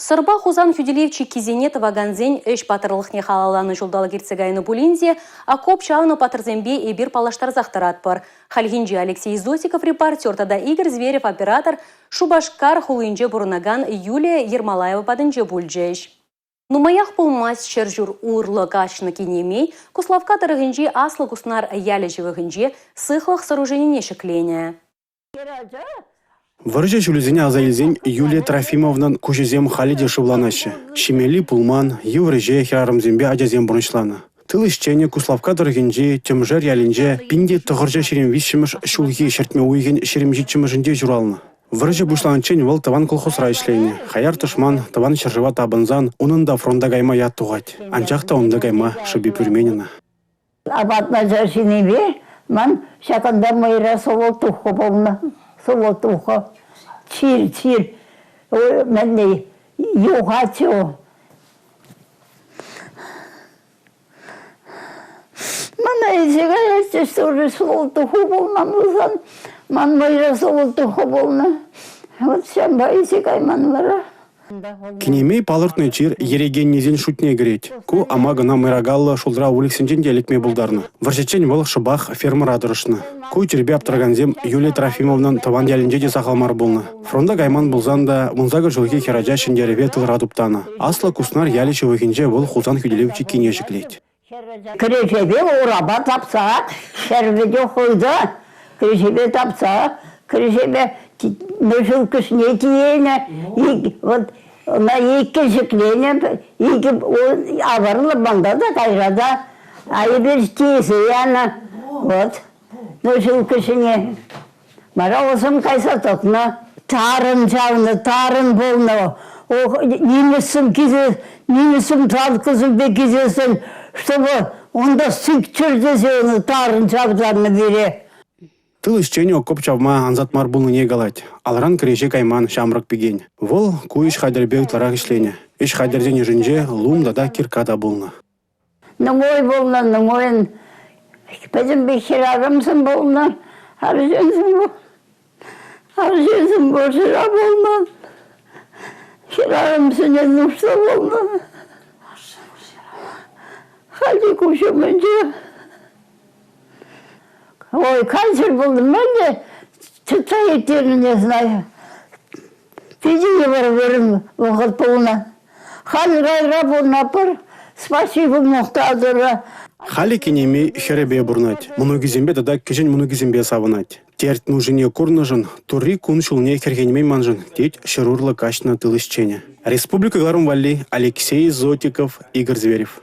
Сырба хузан хюделевчи кизене таваганзен эш патырлыхне халаланы жолдалы кирцегайны булинзе, а коп шауны патырзембе эбир палаштар захтарат пар. Хальгинджи Алексей Зотиков репортер, тада Игорь Зверев оператор, Шубашкар хулынже бурнаган Юлия Ермолаева падынже бульджеш. Нумаях пулмас шержур урлы качны кинемей, Куславка тарыгынже аслы куснар ялежевыгынже сыхлых сооружение шеклене. Варжа жүлізіне азайлезен Юлия Трофимовнан көжезем халиде шывланашы. Шимели пулман, евреже херарымзембе ажазем бұрыншланы. Тыл ішчене Куславка тарыгынже, темжер ялінже, пинде тұғыржа шерем вишіміш шулхи шертме уйген шерем житчімішінде жүралны. Варжа бұшланчен вал таван колхозра ішлейне. Хаяр тұшман, таван шыржыва табынзан, онында фронда гайма яттуғат. Анчақта онда гайма шыби пүрменіна. Абатна жашинебе, ман шаканда майра солотухо болна. Солотухо. Чир. Менне юхачо. Мана изега ястештори солотухо болна музан. Ман майра солотухо болна. Вот шамба изегай ман вара. Кинемей палыртны чир ереген незен шутне греть. Ку амагына мырагалла шулдра уликсенжен делекме булдарны. Варжечен вал шыбах фермер адырышны. Ку чербе аптырганзем Юлия Трофимовнан таван ялінже де сақалмар болны. Фронда гайман булзанда мұнзағы жылге хераджа шендереве тыл радуптаны. Асла куснар яличе вегенже вал хултан хүделевчі кине жіклейді. Крежебе ураба тапса, шерведе хойда. Крежебе тапса, крежебе ножил кышне тиене, вот на екі жеклене, екі аварлы банда да кайрада, а ебір тиесі яна, вот, ножил кышне. Мара осым кайса токна, тарын жауны, тарын болны, немесім кезе, немесім талқызым бе кезесін, чтобы онда сүк чүрдесе тарын жаударны бере. Тыл ішчене окоп чавма анзатмар булны не галать. Алран креже кайман шамрак пиген. Вол куиш хадербек тларак ішлене. Иш хадерден жинже лумдада киркада булны. Нумой болны, нумойын. Пәзім бекшерарымсын болны. Арженсін бошыра болны. Шерарымсын еннушса болны. Хали кушымынчы. Ой, канцер болдым мен де, çıta ettiğini ne знаю. Физики var вахат полна. Хали райра болна пар, спасибо мухтадыра. Хали кинеми херебе бурнать. Многизембе дада кежен многизембе савынать. Терт нужине курнажын, тури куншулне хергенмей манжын, теть ширурлы качна тыл исчене. Республика Гарум Валли, Алексей Зотиков, Игорь Зверев.